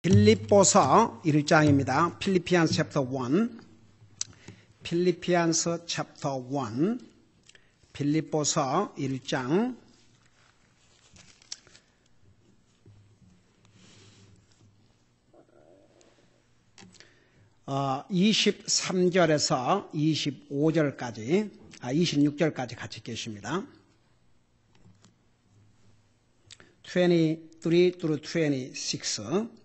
빌립보서 1장입니다. 필리피안스 챕터 1. 필리피안스 챕터 1. 빌립보서 1장. 어, 23절에서 25절까지, 26절까지 같이 계십니다. 23 through 26.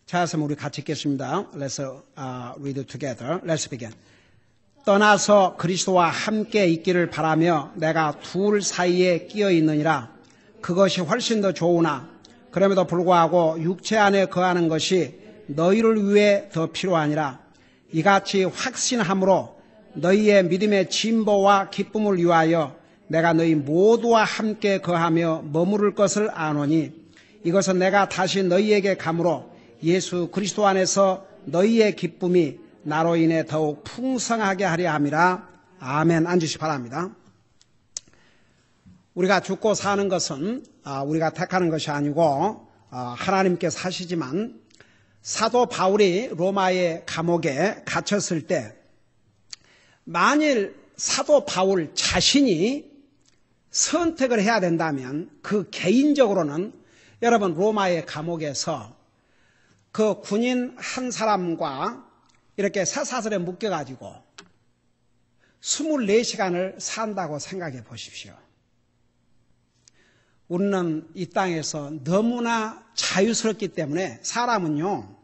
자, 우리 같이 읽겠습니다. Let's read together. Let's begin. 떠나서 그리스도와 함께 있기를 바라며 내가 둘 사이에 끼어 있느니라. 그것이 훨씬 더 좋으나 그럼에도 불구하고 육체 안에 거하는 것이 너희를 위해 더 필요하니라. 이같이 확신함으로 너희의 믿음의 진보와 기쁨을 위하여 내가 너희 모두와 함께 거하며 머무를 것을 아노니 이것은 내가 다시 너희에게 감으로 예수 그리스도 안에서 너희의 기쁨이 나로 인해 더욱 풍성하게 하려 함이라. 아멘. 앉으시 바랍니다. 우리가 죽고 사는 것은 우리가 택하는 것이 아니고 하나님께서 하시지만 사도 바울이 로마의 감옥에 갇혔을 때 만일 사도 바울 자신이 선택을 해야 된다면 그 개인적으로는 여러분 로마의 감옥에서 그 군인 한 사람과 이렇게 쇠사슬에 묶여가지고 24시간을 산다고 생각해 보십시오. 우리는 이 땅에서 너무나 자유스럽기 때문에 사람은요,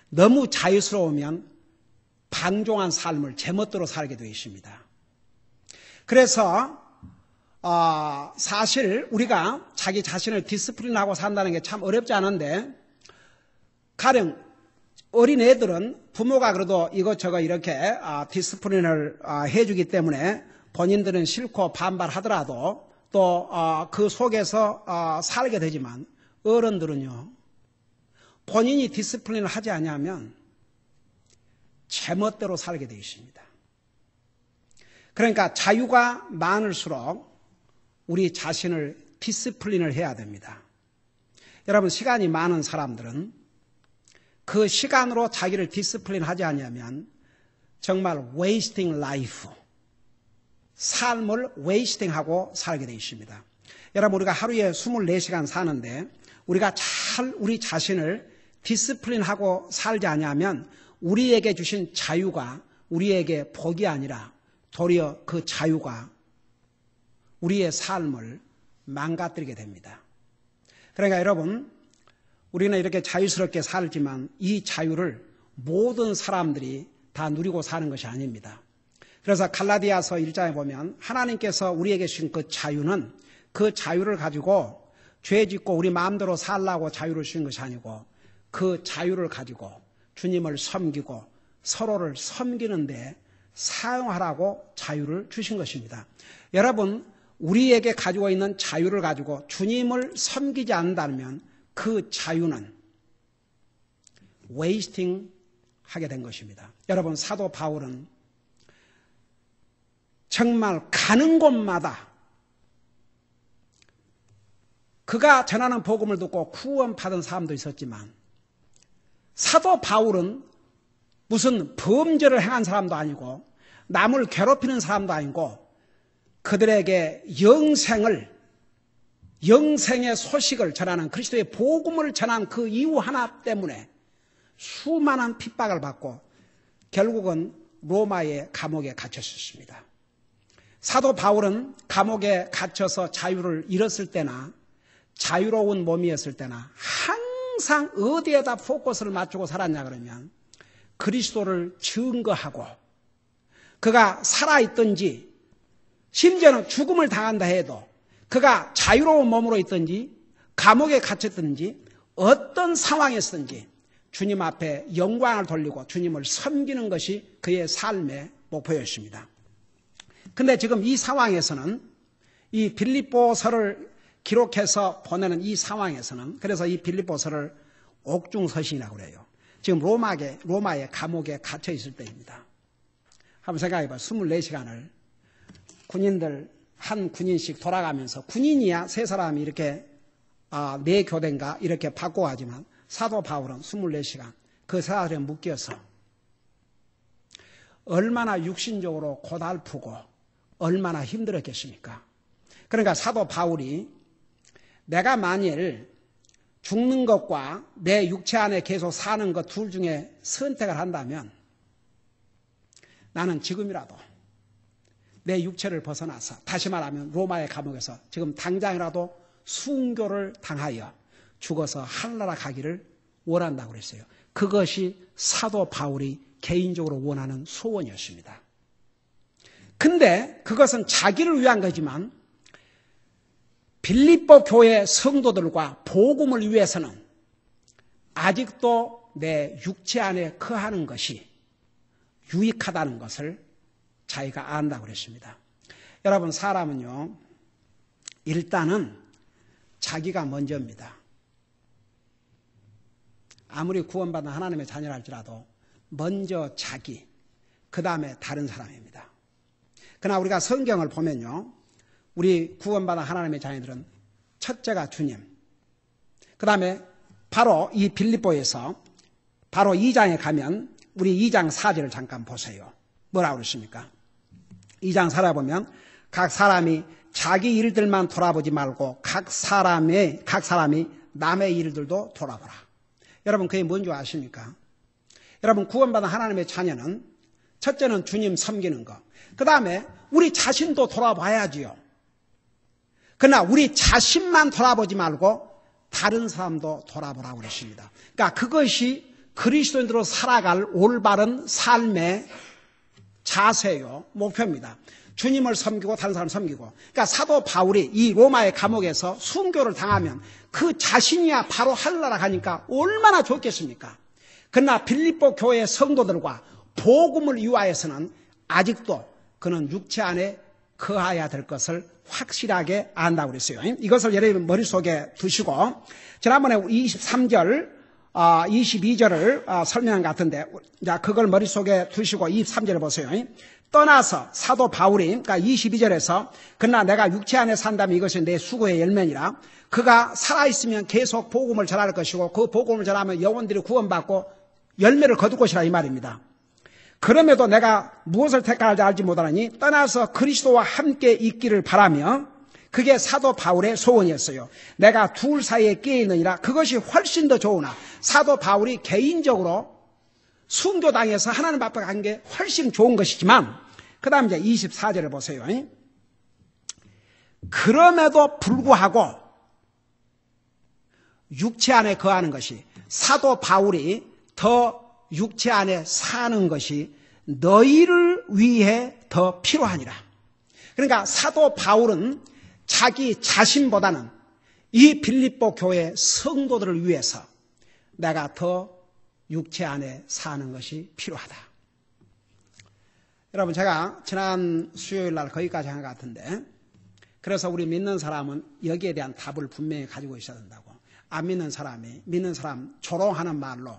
너무 자유스러우면 방종한 삶을 제멋대로 살게 되어 있습니다. 그래서 사실 우리가 자기 자신을 디스플린하고 산다는 게 참 어렵지 않은데 가령 어린애들은 부모가 그래도 이것저것 이렇게 디스플린을 해주기 때문에 본인들은 싫고 반발하더라도 또 그 속에서 살게 되지만 어른들은요 본인이 디스플린을 하지 않으면 제멋대로 살게 되어 있습니다. 그러니까 자유가 많을수록 우리 자신을 디스플린을 해야 됩니다. 여러분 시간이 많은 사람들은 그 시간으로 자기를 디스플린 하지 않으면 정말 wasting life, 삶을 웨이스팅하고 살게 되어 있습니다. 여러분 우리가 하루에 24시간 사는데 우리가 잘 우리 자신을 디스플린하고 살지 않으면 우리에게 주신 자유가 우리에게 복이 아니라 도리어 그 자유가 우리의 삶을 망가뜨리게 됩니다. 그러니까 여러분 우리는 이렇게 자유스럽게 살지만 이 자유를 모든 사람들이 다 누리고 사는 것이 아닙니다. 그래서 갈라디아서 1장에 보면 하나님께서 우리에게 주신 그 자유는 그 자유를 가지고 죄 짓고 우리 마음대로 살라고 자유를 주신 것이 아니고 그 자유를 가지고 주님을 섬기고 서로를 섬기는데 사용하라고 자유를 주신 것입니다. 여러분 우리에게 가지고 있는 자유를 가지고 주님을 섬기지 않는다면 그 자유는 웨이스팅 하게 된 것입니다. 여러분 사도 바울은 정말 가는 곳마다 그가 전하는 복음을 듣고 구원받은 사람도 있었지만 사도 바울은 무슨 범죄를 행한 사람도 아니고 남을 괴롭히는 사람도 아니고 그들에게 영생의 소식을 전하는 그리스도의 복음을 전한 그 이유 하나 때문에 수많은 핍박을 받고 결국은 로마의 감옥에 갇혔습니다. 사도 바울은 감옥에 갇혀서 자유를 잃었을 때나 자유로운 몸이었을 때나 항상 어디에다 포커스를 맞추고 살았냐 그러면 그리스도를 증거하고 그가 살아있든지 심지어는 죽음을 당한다 해도 그가 자유로운 몸으로 있든지 감옥에 갇혔든지 어떤 상황이었든지 주님 앞에 영광을 돌리고 주님을 섬기는 것이 그의 삶의 목표였습니다. 근데 지금 이 상황에서는 이 빌립보서를 기록해서 보내는 이 상황에서는 그래서 이 빌립보서를 옥중서신이라고 그래요. 지금 로마의 감옥에 갇혀 있을 때입니다. 한번 생각해 봐요. 24시간을 군인들 한 군인씩 돌아가면서 군인이야 세 사람이 이렇게 네 교대인가 이렇게 바꿔가지만 사도 바울은 24시간 그 사람에 묶여서 얼마나 육신적으로 고달프고 얼마나 힘들었겠습니까? 그러니까 사도 바울이 내가 만일 죽는 것과 내 육체 안에 계속 사는 것 둘 중에 선택을 한다면 나는 지금이라도 내 육체를 벗어나서 다시 말하면 로마의 감옥에서 지금 당장이라도 순교를 당하여 죽어서 하늘나라 가기를 원한다고 그랬어요. 그것이 사도 바울이 개인적으로 원하는 소원이었습니다. 근데 그것은 자기를 위한 거지만 빌립보 교회 성도들과 복음을 위해서는 아직도 내 육체 안에 거하는 것이 유익하다는 것을 자기가 안다고 그랬습니다. 여러분, 사람은요, 일단은 자기가 먼저입니다. 아무리 구원받은 하나님의 자녀랄지라도 먼저 자기, 그 다음에 다른 사람입니다. 그러나 우리가 성경을 보면요, 우리 구원받은 하나님의 자녀들은 첫째가 주님, 그 다음에 바로 이 빌립보에서 바로 2장에 가면 우리 2장 4절을 잠깐 보세요. 뭐라고 그러십니까? 2장 4절 보면 각 사람이 자기 일들만 돌아보지 말고 각 사람이 남의 일들도 돌아보라. 여러분, 그게 뭔지 아십니까? 여러분, 구원받은 하나님의 자녀는 첫째는 주님 섬기는 것, 그 다음에 우리 자신도 돌아봐야지요. 그러나 우리 자신만 돌아보지 말고 다른 사람도 돌아보라고 그랬습니다. 그러니까 그것이 그리스도인으로 살아갈 올바른 삶의 자세요, 목표입니다. 주님을 섬기고 다른 사람을 섬기고. 그러니까 사도 바울이 이 로마의 감옥에서 순교를 당하면 그 자신이야 바로 하늘나라 가니까 얼마나 좋겠습니까? 그러나 빌립보 교회 성도들과 복음을 위하여서는 아직도 그는 육체 안에 거하여야 될 것을 확실하게 안다고 그랬어요. 이것을 여러분 머릿속에 두시고 지난번에 23절, 22절을 설명한 것 같은데, 자, 그걸 머릿속에 두시고 23절을 보세요. 떠나서 사도 바울이, 그러니까 22절에서 그러나 내가 육체 안에 산다면 이것이 내 수고의 열매니라. 그가 살아있으면 계속 복음을 전할 것이고 그 복음을 전하면 영혼들이 구원받고 열매를 거둘 것이라 이 말입니다. 그럼에도 내가 무엇을 택할지 알지 못하느니 떠나서 그리스도와 함께 있기를 바라며, 그게 사도 바울의 소원이었어요. 내가 둘 사이에 끼어 있느니라. 그것이 훨씬 더 좋으나 사도 바울이 개인적으로 순교당해서 하나님 앞에 간 게 훨씬 좋은 것이지만, 그 다음 이제 24절을 보세요. 그럼에도 불구하고 육체 안에 거하는 것이, 사도 바울이 더 육체 안에 사는 것이 너희를 위해 더 필요하니라. 그러니까 사도 바울은 자기 자신보다는 이 빌립보 교회 성도들을 위해서 내가 더 육체 안에 사는 것이 필요하다. 여러분, 제가 지난 수요일 날 거기까지 한 것 같은데, 그래서 우리 믿는 사람은 여기에 대한 답을 분명히 가지고 있어야 된다고. 안 믿는 사람이 믿는 사람 조롱하는 말로,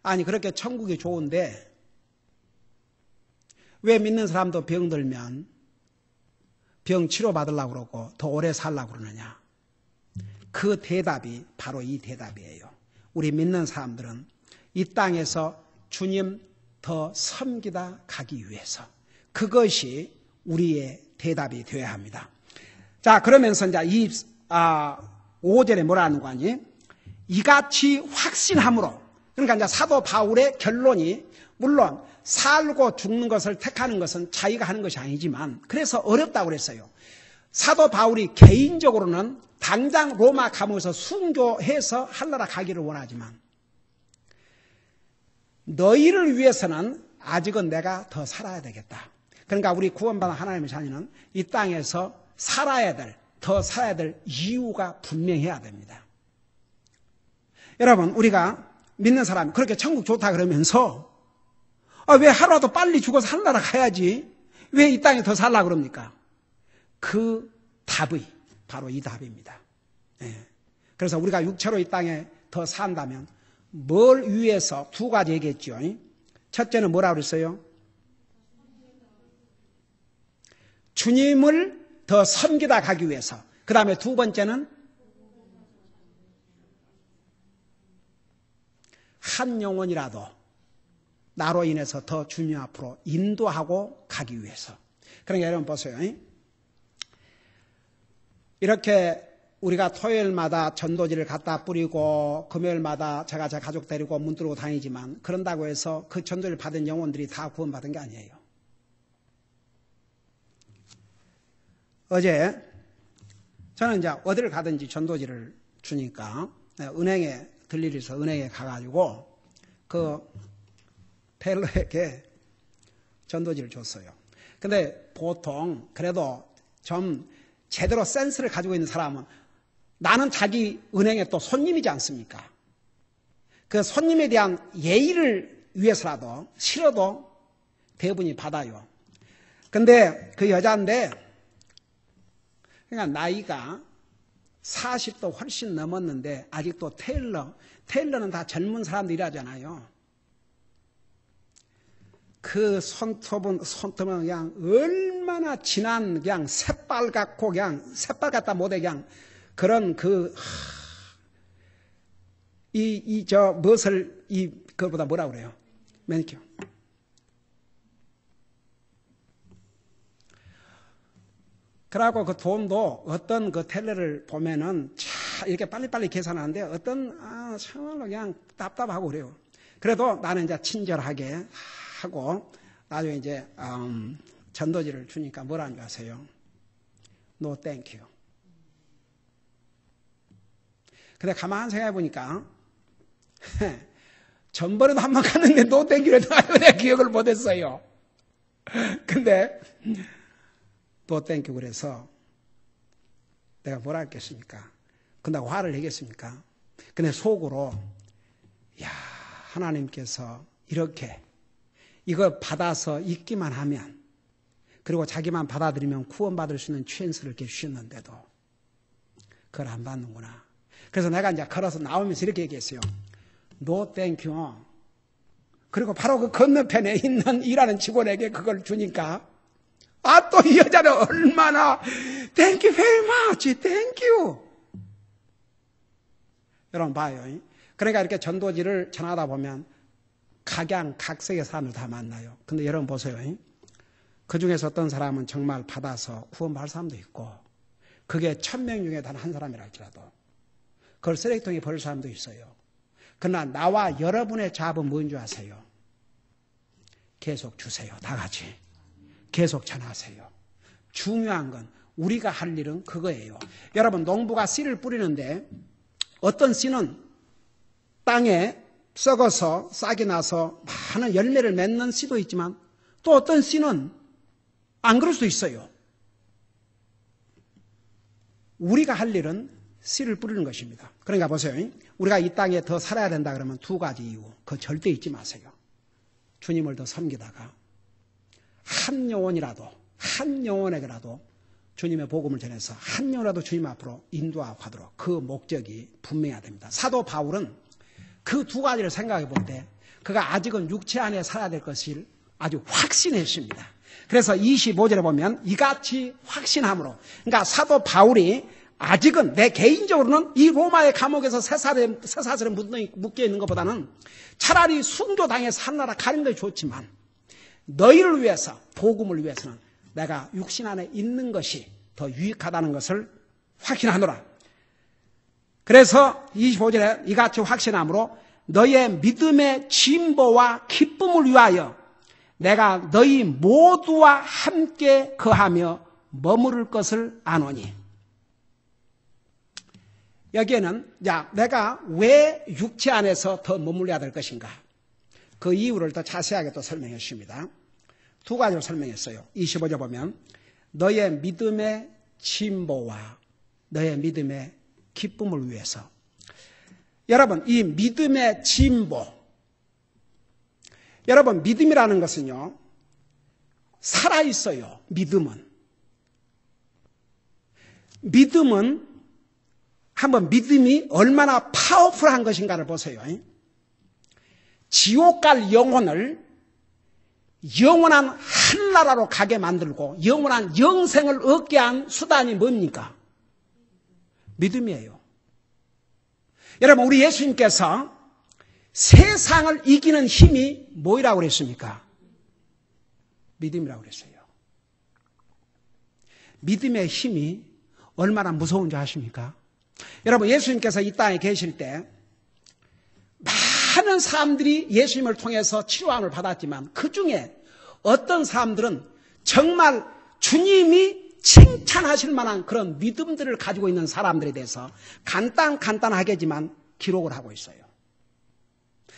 아니 그렇게 천국이 좋은데 왜 믿는 사람도 병들면 병 치료받으려고 그러고 더 오래 살려고 그러느냐. 그 대답이 바로 이 대답이에요. 우리 믿는 사람들은 이 땅에서 주님 더 섬기다 가기 위해서, 그것이 우리의 대답이 되어야 합니다. 자, 그러면서 이제 5절에 뭐라 하는 거 아니? 이같이 확신함으로, 그러니까 이제 사도 바울의 결론이, 물론 살고 죽는 것을 택하는 것은 자기가 하는 것이 아니지만 그래서 어렵다고 그랬어요. 사도 바울이 개인적으로는 당장 로마 감옥에서 순교해서 하늘나라 가기를 원하지만 너희를 위해서는 아직은 내가 더 살아야 되겠다. 그러니까 우리 구원받은 하나님의 자녀는 이 땅에서 살아야 될, 더 살아야 될 이유가 분명해야 됩니다. 여러분, 우리가 믿는 사람이 그렇게 천국 좋다 그러면서 왜 하루라도 빨리 죽어서 하늘나라 가야지, 왜 이 땅에 더 살라 그럽니까? 그 답이 바로 이 답입니다. 그래서 우리가 육체로 이 땅에 더 산다면 뭘 위해서, 두 가지 얘기했죠. 첫째는 뭐라고 그랬어요? 주님을 더 섬기다 가기 위해서. 그 다음에 두 번째는 한 영혼이라도 나로 인해서 더 주님 앞으로 인도하고 가기 위해서. 그러니까 여러분 보세요. 이렇게 우리가 토요일마다 전도지를 갖다 뿌리고 금요일마다 제가 제 가족 데리고 문 뚫고 다니지만 그런다고 해서 그 전도를 받은 영혼들이 다 구원받은 게 아니에요. 어제 저는 이제 어디를 가든지 전도지를 주니까 은행에 들릴 일서 은행에 가가지고 그 텔러에게 전도지를 줬어요. 근데 보통 그래도 좀 제대로 센스를 가지고 있는 사람은 나는 자기 은행에 또 손님이지 않습니까? 그 손님에 대한 예의를 위해서라도 싫어도 대부분이 받아요. 근데 그 여자인데 그러니까 나이가 40도 훨씬 넘었는데 아직도 테일러는 다 젊은 사람들이 일하잖아요. 그 손톱은 그냥 얼마나 진한 그냥 새빨 같고 그냥 새빨 같다 못해 그냥 그런 그거보다 뭐라 그래요? 매니큐어. 그러고 그 돈도 어떤 그 텔러를 보면은 이렇게 빨리빨리 계산하는데 어떤 정말로 그냥 답답하고 그래요. 그래도 나는 이제 친절하게 하고 나중에 이제 전도지를 주니까 뭐라는 줄 아세요? No thank you. 근데 가만히 생각해 보니까 전번에도 한 번 갔는데 no thank you를 내가 기억을 못했어요. 근데 no thank you 그래서 내가 뭐라 했겠습니까? 근데 화를 내겠습니까? 근데 속으로 야 하나님께서 이렇게 이걸 받아서 있기만 하면 그리고 자기만 받아들이면 구원받을 수 있는 찬스를 이렇게 주셨는데도 그걸 안 받는구나. 그래서 내가 이제 걸어서 나오면서 이렇게 얘기했어요. No thank you. 그리고 바로 그 건너편에 있는 일하는 직원에게 그걸 주니까 또 이 여자는 얼마나 Thank you very much. Thank you. 여러분 봐요. 그러니까 이렇게 전도지를 전하다 보면 각양각색의 사람들 다 만나요. 근데 여러분 보세요. 그 중에서 어떤 사람은 정말 받아서 구원받을 사람도 있고 그게 1000명 중에 단 한 사람이라 할지라도 그걸 쓰레기통에 버릴 사람도 있어요. 그러나 나와 여러분의 잡은 뭐인 줄 아세요? 계속 주세요. 다 같이. 계속 전하세요. 중요한 건 우리가 할 일은 그거예요. 여러분 농부가 씨를 뿌리는데 어떤 씨는 땅에 썩어서 싹이 나서 많은 열매를 맺는 씨도 있지만 또 어떤 씨는 안 그럴 수도 있어요. 우리가 할 일은 씨를 뿌리는 것입니다. 그러니까 보세요. 우리가 이 땅에 더 살아야 된다 그러면 두 가지 이유. 그거 절대 잊지 마세요. 주님을 더 섬기다가 한 영혼에게라도 주님의 복음을 전해서 한 영혼이라도 주님 앞으로 인도하고 하도록 그 목적이 분명해야 됩니다. 사도 바울은 그 두 가지를 생각해 볼 때 그가 아직은 육체 안에 살아야 될 것을 아주 확신했습니다. 그래서 25절에 보면 이같이 확신함으로 그러니까 사도 바울이 아직은 내 개인적으로는 이 로마의 감옥에서 쇠사슬에 묶여 있는 것보다는 차라리 순교당해서 하늘나라 가는 것이 좋지만 너희를 위해서 복음을 위해서는 내가 육신 안에 있는 것이 더 유익하다는 것을 확신하노라. 그래서 25절에 이같이 확신함으로 너희의 믿음의 진보와 기쁨을 위하여 내가 너희 모두와 함께 거하며 머무를 것을 아노니. 여기에는 내가 왜 육체 안에서 더 머물러야 될 것인가? 그 이유를 더 자세하게 또 설명했습니다. 두 가지로 설명했어요. 25절 보면 너의 믿음의 진보와 너의 믿음의 기쁨을 위해서. 여러분 이 믿음의 진보, 여러분 믿음이라는 것은요 살아있어요. 믿음은 한번 믿음이 얼마나 파워풀한 것인가를 보세요. 지옥 갈 영혼을 영원한 한나라로 가게 만들고 영원한 영생을 얻게 한 수단이 뭡니까? 믿음이에요. 여러분 우리 예수님께서 세상을 이기는 힘이 뭐라고 그랬습니까? 믿음이라고 그랬어요. 믿음의 힘이 얼마나 무서운지 아십니까? 여러분, 예수님께서 이 땅에 계실 때 많은 사람들이 예수님을 통해서 치료함을 받았지만 그 중에 어떤 사람들은 정말 주님이 칭찬하실 만한 그런 믿음들을 가지고 있는 사람들에 대해서 간단하게지만 기록을 하고 있어요.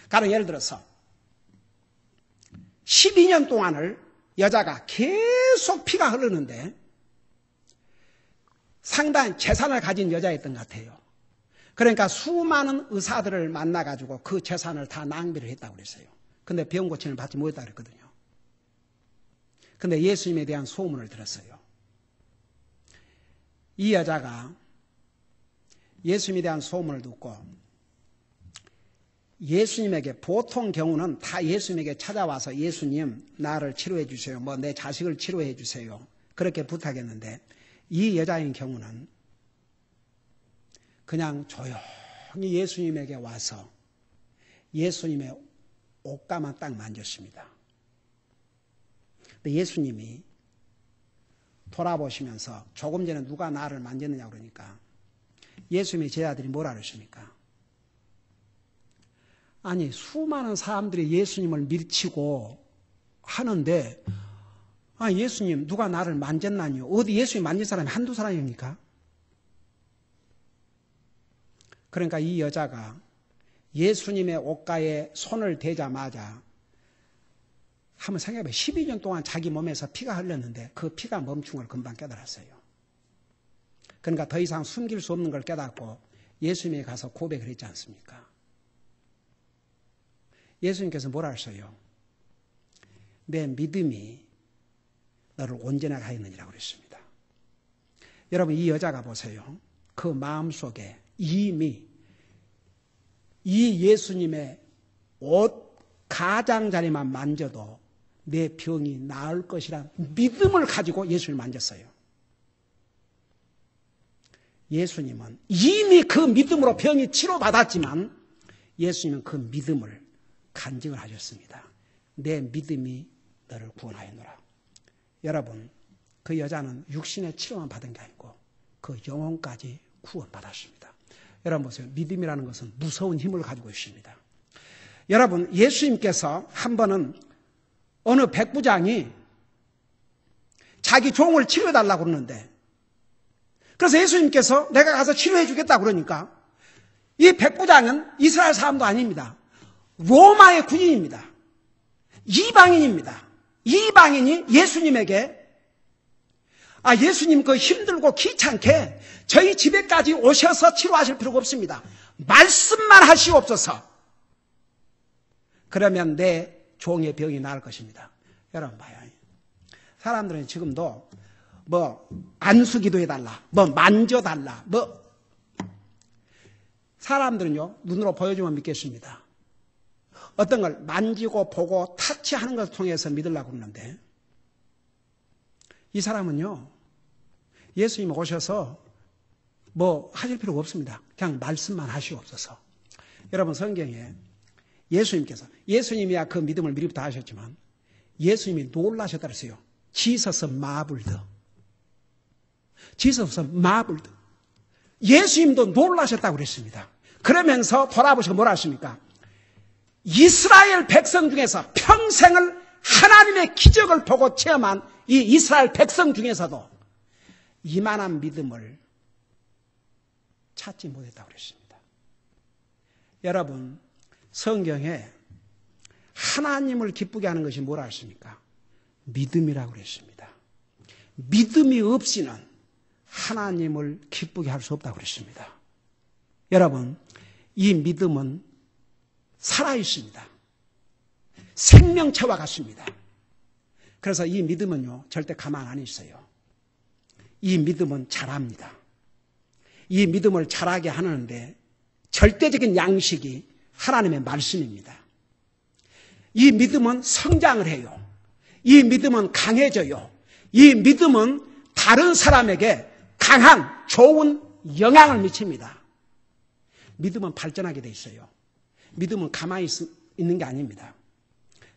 가령 예를 들어서 12년 동안을 여자가 계속 피가 흐르는데 상당히 재산을 가진 여자였던 것 같아요. 그러니까 수많은 의사들을 만나가지고 그 재산을 다 낭비를 했다고 그랬어요. 근데 병 고침을 받지 못했다고 그랬거든요. 근데 예수님에 대한 소문을 들었어요. 이 여자가 예수님에 대한 소문을 듣고 예수님에게, 보통 경우는 다 예수님에게 찾아와서 예수님 나를 치료해 주세요. 뭐 내 자식을 치료해 주세요. 그렇게 부탁했는데 이 여자인 경우는 그냥 조용히 예수님에게 와서 예수님의 옷가만 딱 만졌습니다. 근데 예수님이 돌아보시면서 조금 전에 누가 나를 만졌느냐고 그러니까 예수님의 제자들이 뭐라 그러십니까? 아니, 수많은 사람들이 예수님을 밀치고 하는데 예수님 누가 나를 만졌나요? 어디 예수님 만진 사람이 한두 사람입니까? 그러니까 이 여자가 예수님의 옷가에 손을 대자마자 한번 생각해봐요. 12년 동안 자기 몸에서 피가 흘렀는데 그 피가 멈춘 걸 금방 깨달았어요. 그러니까 더 이상 숨길 수 없는 걸 깨닫고 예수님에 가서 고백을 했지 않습니까? 예수님께서 뭐라 하셨어요? 내 믿음이 너를 온전하게 하였느니라고 그랬습니다. 여러분, 이 여자가 보세요. 그 마음속에 이미 이 예수님의 옷 가장자리만 만져도 내 병이 나을 것이란 믿음을 가지고 예수님을 만졌어요. 예수님은 이미 그 믿음으로 병이 치료받았지만 예수님은 그 믿음을 간증을 하셨습니다. 내 믿음이 너를 구원하였노라. 여러분, 그 여자는 육신의 치료만 받은 게 아니고 그 영혼까지 구원받았습니다. 여러분 보세요. 믿음이라는 것은 무서운 힘을 가지고 있습니다. 여러분, 예수님께서 한 번은 어느 백부장이 자기 종을 치료해달라고 그러는데, 그래서 예수님께서 내가 가서 치료해 주겠다고 그러니까 이 백부장은 이스라엘 사람도 아닙니다. 로마의 군인입니다. 이방인입니다. 이방인이 예수님에게 예수님 그 힘들고 귀찮게 저희 집에까지 오셔서 치료하실 필요가 없습니다. 말씀만 하시옵소서. 그러면 내 종의 병이 나을 것입니다. 여러분 봐요. 사람들은 지금도 뭐 안수기도 해달라, 뭐 만져달라, 사람들은요 눈으로 보여주면 믿겠습니다. 어떤 걸 만지고 보고 타치하는 것을 통해서 믿으려고 그러는데 이 사람은요 예수님 오셔서 뭐 하실 필요가 없습니다. 그냥 말씀만 하시옵소서. 여러분 성경에 예수님께서, 예수님이야 그 믿음을 미리부터 하셨지만 예수님이 놀라셨다 그랬어요. Jesus marveled. Jesus marveled. 예수님도 놀라셨다고 그랬습니다. 그러면서 돌아보시고 뭐라 하십니까? 이스라엘 백성 중에서 평생을 하나님의 기적을 보고 체험한 이 이스라엘 백성 중에서도 이만한 믿음을 찾지 못했다고 그랬습니다. 여러분, 성경에 하나님을 기쁘게 하는 것이 뭐라 했습니까? 믿음이라고 그랬습니다. 믿음이 없이는 하나님을 기쁘게 할 수 없다고 그랬습니다. 여러분, 이 믿음은 살아있습니다. 생명체와 같습니다. 그래서 이 믿음은요, 절대 가만 안 있어요. 이 믿음은 자랍니다. 이 믿음을 자라게 하는데 절대적인 양식이 하나님의 말씀입니다. 이 믿음은 성장을 해요. 이 믿음은 강해져요. 이 믿음은 다른 사람에게 강한 좋은 영향을 미칩니다. 믿음은 발전하게 돼 있어요. 믿음은 가만히 있는 게 아닙니다.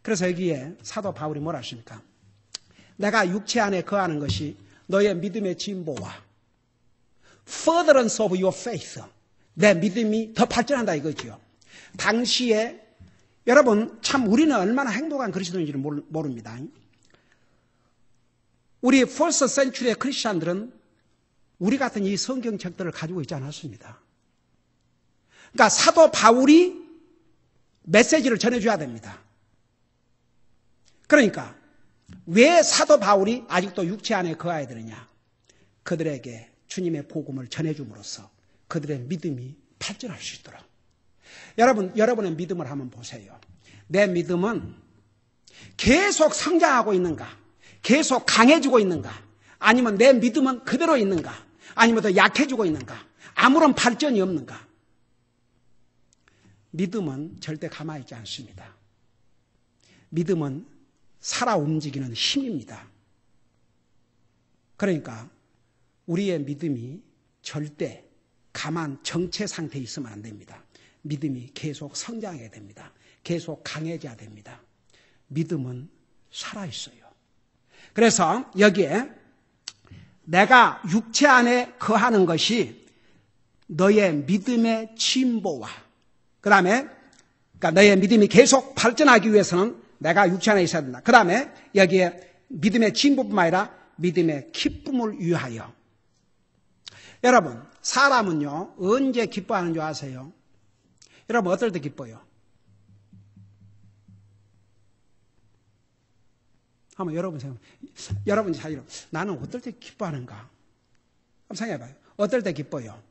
그래서 여기에 사도 바울이 뭐라 하십니까? 내가 육체 안에 거하는 것이 너의 믿음의 진보와 furtherance of your faith, 내 믿음이 더 발전한다 이거지요. 당시에 여러분 참 우리는 얼마나 행복한 그리스도인지를 모릅니다. 우리 first century의 크리스찬들은 우리 같은 이 성경책들을 가지고 있지 않았습니다. 그러니까 사도 바울이 메시지를 전해줘야 됩니다. 그러니까 왜 사도 바울이 아직도 육체 안에 거해야 되느냐? 그들에게 주님의 복음을 전해줌으로써 그들의 믿음이 발전할 수 있도록. 여러분의 믿음을 한번 보세요. 내 믿음은 계속 성장하고 있는가? 계속 강해지고 있는가? 아니면 내 믿음은 그대로 있는가? 아니면 더 약해지고 있는가? 아무런 발전이 없는가? 믿음은 절대 가만히 있지 않습니다. 믿음은 살아 움직이는 힘입니다. 그러니까 우리의 믿음이 절대 가만 정체 상태에 있으면 안 됩니다. 믿음이 계속 성장해야 됩니다. 계속 강해져야 됩니다. 믿음은 살아있어요. 그래서 여기에 내가 육체 안에 거하는 것이 너의 믿음의 진보와 그 다음에 그러니까 너의 믿음이 계속 발전하기 위해서는 내가 육체 안에 있어야 된다. 그 다음에 여기에 믿음의 진보뿐만 아니라 믿음의 기쁨을 위하여. 여러분 사람은요 언제 기뻐하는 줄 아세요? 여러분 어떨 때 기뻐요? 한번 여러분 생각. 여러분 자기로 나는 어떨 때 기뻐하는가? 한번 생각해봐요. 어떨 때 기뻐요?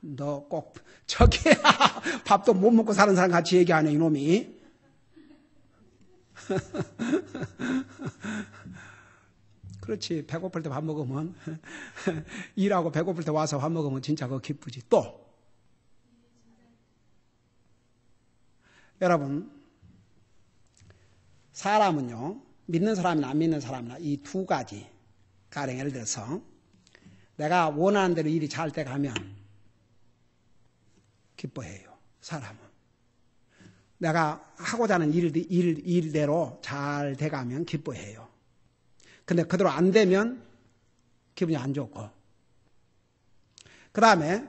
너 꼭 저기 밥도 못 먹고 사는 사람 같이 얘기하네 이놈이. 그렇지. 배고플 때 밥 먹으면 일하고 배고플 때 와서 밥 먹으면 진짜 그거 기쁘지. 또 여러분 사람은요 믿는 사람이나 안 믿는 사람이나 이 두 가지 가령 예를 들어서 내가 원하는 대로 일이 잘 돼 가면 기뻐해요. 사람은 내가 하고자 하는 일대로 잘 돼 가면 기뻐해요. 근데 그대로 안 되면 기분이 안 좋고 그 다음에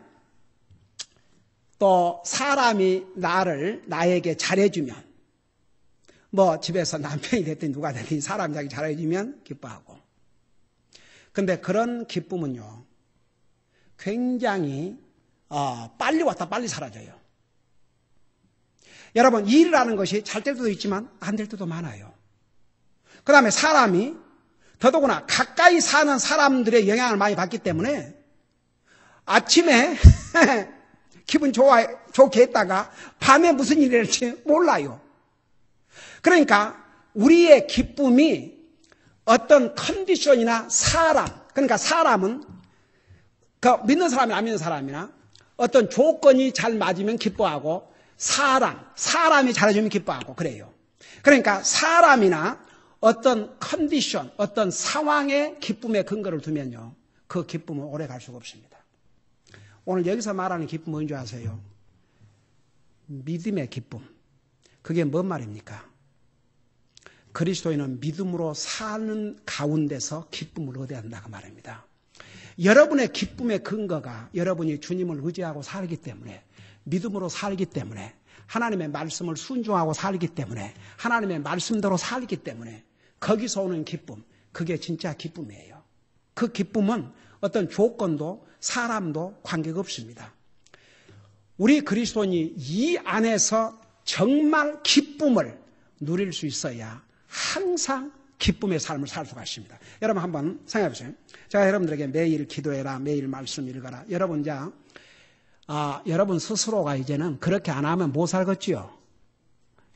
또 사람이 나에게 잘해주면 뭐 집에서 남편이 됐든 누가 됐든 사람이 자기 잘해주면 기뻐하고 근데 그런 기쁨은요 굉장히 빨리 왔다 빨리 사라져요. 여러분 일을 하는 것이 잘 될 때도 있지만 안 될 때도 많아요. 그 다음에 사람이 더더구나 가까이 사는 사람들의 영향을 많이 받기 때문에 아침에 기분 좋게 했다가 밤에 무슨 일이 될지 몰라요. 그러니까 우리의 기쁨이 어떤 컨디션이나 사람, 그러니까 사람은 믿는 사람이나 안 믿는 사람이나 어떤 조건이 잘 맞으면 기뻐하고 사람이 잘해주면 기뻐하고 그래요. 그러니까 사람이나 어떤 컨디션, 어떤 상황에 기쁨의 근거를 두면요. 그 기쁨은 오래 갈 수가 없습니다. 오늘 여기서 말하는 기쁨은 뭔지 아세요? 믿음의 기쁨. 그게 뭔 말입니까? 그리스도인은 믿음으로 사는 가운데서 기쁨을 얻어야 한다고 말입니다. 여러분의 기쁨의 근거가 여러분이 주님을 의지하고 살기 때문에 믿음으로 살기 때문에 하나님의 말씀을 순종하고 살기 때문에 하나님의 말씀대로 살기 때문에 거기서 오는 기쁨, 그게 진짜 기쁨이에요. 그 기쁨은 어떤 조건도 사람도 관계가 없습니다. 우리 그리스도인이 이 안에서 정말 기쁨을 누릴 수 있어야 항상 기쁨의 삶을 살 수가 있습니다. 여러분 한번 생각해 보세요. 제가 여러분들에게 매일 기도해라, 매일 말씀 읽어라. 여러분 여러분 스스로가 이제는 그렇게 안 하면 못 살겠지요?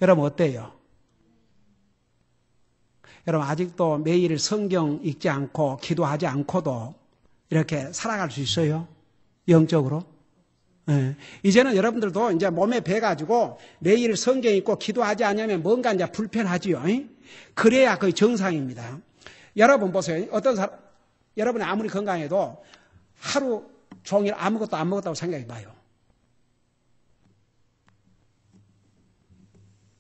여러분 어때요? 여러분 아직도 매일 성경 읽지 않고 기도하지 않고도 이렇게 살아갈 수 있어요? 영적으로? 네. 이제는 여러분들도 이제 몸에 배가지고 매일 성경 읽고 기도하지 않으면 뭔가 이제 불편하지요? 그래야 거의 정상입니다. 여러분 보세요. 어떤 사람, 여러분이 아무리 건강해도 하루 종일 아무것도 안 먹었다고 생각해 봐요.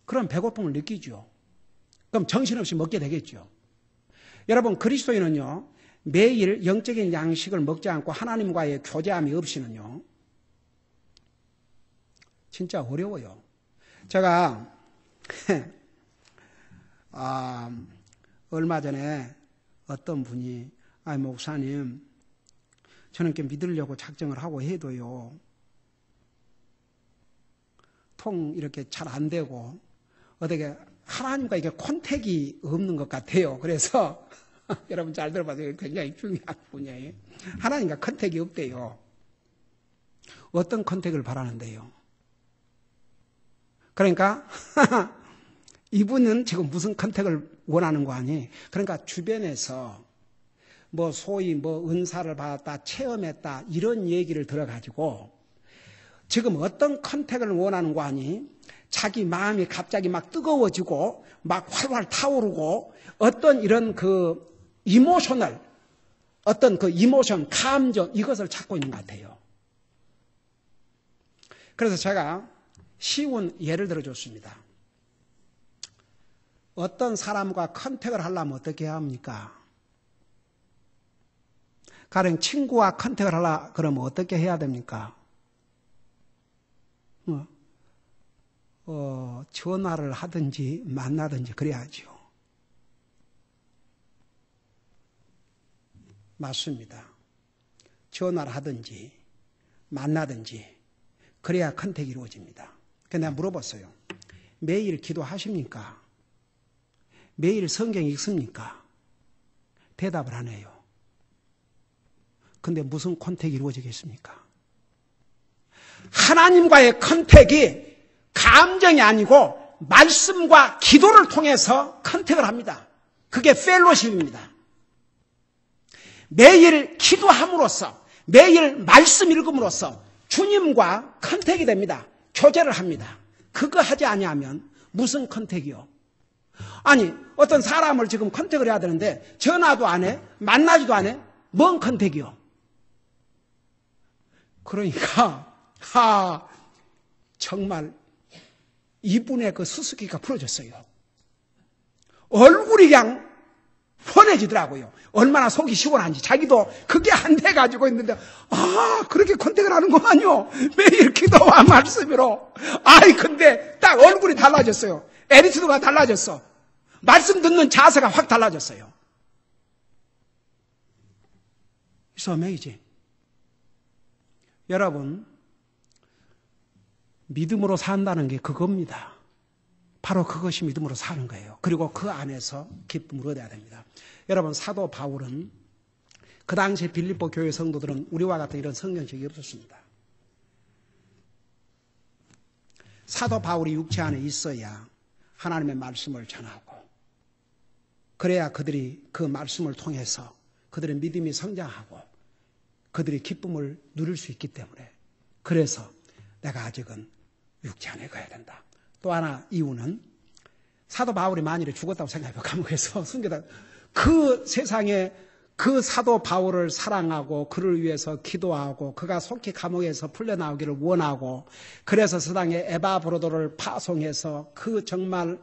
그럼 배고픔을 느끼죠. 그럼 정신없이 먹게 되겠죠. 여러분, 그리스도인은요, 매일 영적인 양식을 먹지 않고 하나님과의 교제함이 없이는요, 진짜 어려워요. 제가 얼마 전에 어떤 분이 목사님, 저는 이렇게 믿으려고 작정을 하고 해도요, 통 이렇게 잘 안 되고 어떻게 하나님과 이게 콘택이 없는 것 같아요. 그래서 여러분 잘 들어봐도 굉장히 중요한 분야예요. 하나님과 컨택이 없대요. 어떤 컨택을 바라는데요? 그러니까 이분은 지금 무슨 컨택을 원하는 거 아니? 그러니까 주변에서 소위 은사를 받았다, 체험했다 이런 얘기를 들어가지고 지금 어떤 컨택을 원하는 거 아니? 자기 마음이 갑자기 막 뜨거워지고 막 활활 타오르고 어떤 이런 이모셔널, 어떤 이모션, 감정 이것을 찾고 있는 것 같아요. 그래서 제가 쉬운 예를 들어줬습니다. 어떤 사람과 컨택을 하려면 어떻게 해야 합니까? 가령 친구와 컨택을 하려 그러면 어떻게 해야 됩니까? 전화를 하든지 만나든지 그래야죠. 맞습니다. 전화를 하든지 만나든지 그래야 컨택이 이루어집니다. 그래서 내가 물어봤어요. 매일 기도하십니까? 매일 성경 읽습니까? 대답을 안 해요. 근데 무슨 컨택이 이루어지겠습니까? 하나님과의 컨택이 감정이 아니고 말씀과 기도를 통해서 컨택을 합니다. 그게 펠로십입니다. 매일 기도함으로써 매일 말씀 읽음으로써 주님과 컨택이 됩니다. 교제를 합니다. 그거 하지 아니하면 무슨 컨택이요? 아니 어떤 사람을 지금 컨택을 해야 되는데 전화도 안 해? 만나지도 안 해? 뭔 컨택이요? 그러니까 정말 이분의 그 수수께끼가 풀어졌어요. 얼굴이 그냥 훤해지더라고요. 얼마나 속이 시원한지. 자기도 그게 안 돼가지고 있는데 그렇게 컨택을 하는구만요. 매일 기도와 말씀으로. 근데 딱 얼굴이 달라졌어요. 애리트도가 달라졌어. 말씀 듣는 자세가 확 달라졌어요. It's amazing. 여러분, 믿음으로 산다는 게 그겁니다. 바로 그것이 믿음으로 사는 거예요. 그리고 그 안에서 기쁨을 얻어야 됩니다. 여러분, 사도 바울은 그 당시 빌립보 교회 성도들은 우리와 같은 이런 성경책이 없었습니다. 사도 바울이 육체 안에 있어야 하나님의 말씀을 전하고 그래야 그들이 그 말씀을 통해서 그들의 믿음이 성장하고 그들이 기쁨을 누릴 수 있기 때문에 그래서 내가 아직은 육체 안에 가야 된다. 또 하나 이유는 사도 바울이 만일에 죽었다고 생각해요. 감옥에서 순교다. 그 세상에 그 사도 바울을 사랑하고 그를 위해서 기도하고 그가 속히 감옥에서 풀려나오기를 원하고 그래서 서당에 에바브로도를 파송해서 그 정말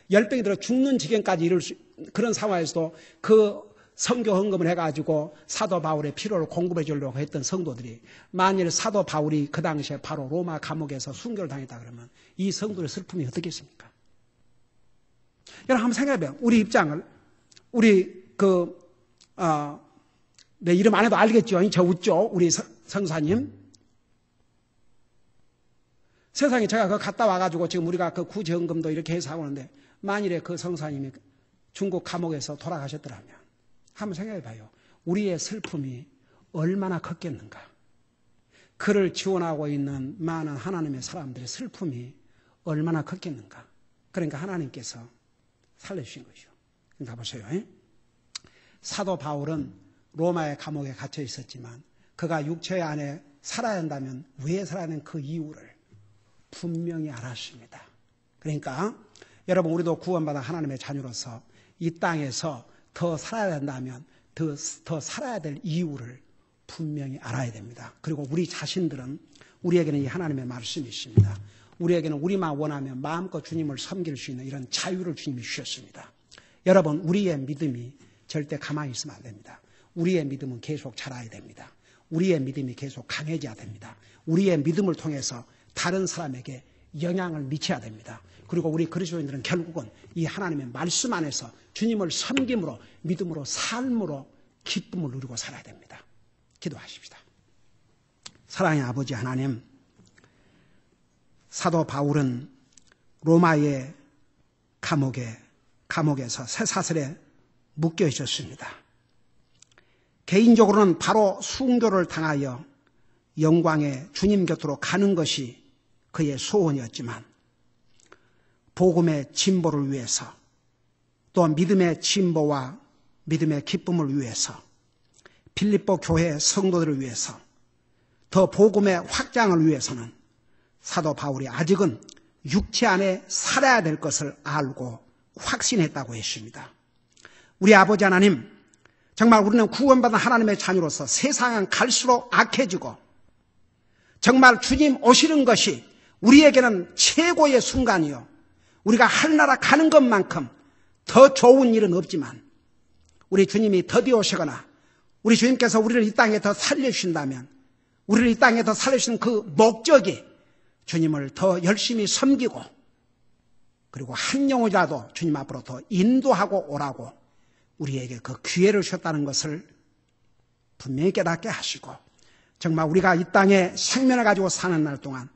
열병이 들어 죽는 지경까지 이룰 수 그런 상황에서도 그 선교 헌금을 해가지고 사도 바울의 필요를 공급해 주려고 했던 성도들이 만일 사도 바울이 그 당시에 바로 로마 감옥에서 순교를 당했다 그러면 이 성도의 슬픔이 어떻겠습니까? 여러분 한번 생각해봐요. 우리 입장을 내 이름 안 해도 알겠죠? 저 웃죠? 우리 성사님. 세상에 제가 그거 갔다 와가지고 지금 우리가 그 구제헌금도 이렇게 해서 하고 있는데 만일에 그 성사님이 중국 감옥에서 돌아가셨더라면 한번 생각해 봐요. 우리의 슬픔이 얼마나 컸겠는가. 그를 지원하고 있는 많은 하나님의 사람들의 슬픔이 얼마나 컸겠는가. 그러니까 하나님께서 살려주신 거죠. 그러니까 보세요. 사도 바울은 로마의 감옥에 갇혀 있었지만 그가 육체 안에 살아야 한다면 왜 살아야 하는 그 이유를 분명히 알았습니다. 그러니까 여러분 우리도 구원받아 하나님의 자녀로서 이 땅에서 더 살아야 한다면 더 살아야 될 이유를 분명히 알아야 됩니다. 그리고 우리 자신들은 우리에게는 이 하나님의 말씀이 있습니다. 우리에게는 우리만 원하면 마음껏 주님을 섬길 수 있는 이런 자유를 주님이 주셨습니다. 여러분, 우리의 믿음이 절대 가만히 있으면 안 됩니다. 우리의 믿음은 계속 자라야 됩니다. 우리의 믿음이 계속 강해져야 됩니다. 우리의 믿음을 통해서 다른 사람에게 영향을 미쳐야 됩니다. 그리고 우리 그리스도인들은 결국은 이 하나님의 말씀 안에서 주님을 섬김으로, 믿음으로, 삶으로 기쁨을 누리고 살아야 됩니다. 기도하십시다. 사랑의 아버지 하나님, 사도 바울은 로마의 감옥에서 쇠사슬에 묶여 있었습니다. 개인적으로는 바로 순교를 당하여 영광의 주님 곁으로 가는 것이 그의 소원이었지만 복음의 진보를 위해서 또 믿음의 진보와 믿음의 기쁨을 위해서 빌립보 교회 성도들을 위해서 더 복음의 확장을 위해서는 사도 바울이 아직은 육체 안에 살아야 될 것을 알고 확신했다고 했습니다. 우리 아버지 하나님, 정말 우리는 구원받은 하나님의 자녀로서 세상은 갈수록 악해지고 정말 주님 오시는 것이 우리에게는 최고의 순간이요, 우리가 하늘나라 가는 것만큼 더 좋은 일은 없지만 우리 주님이 더디 오시거나 우리 주님께서 우리를 이 땅에 더 살려주신다면 우리를 이 땅에 더 살려주신 그 목적이 주님을 더 열심히 섬기고 그리고 한 영혼이라도 주님 앞으로 더 인도하고 오라고 우리에게 그 기회를 주셨다는 것을 분명히 깨닫게 하시고 정말 우리가 이 땅에 생명을 가지고 사는 날 동안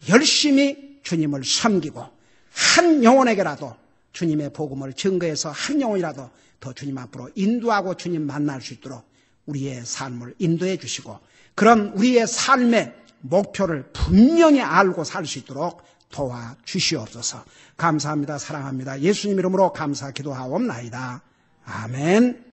열심히 주님을 섬기고 한 영혼에게라도 주님의 복음을 증거해서 한 영혼이라도 더 주님 앞으로 인도하고 주님 만날 수 있도록 우리의 삶을 인도해 주시고 그런 우리의 삶의 목표를 분명히 알고 살 수 있도록 도와주시옵소서. 감사합니다. 사랑합니다. 예수님 이름으로 감사 기도하옵나이다. 아멘.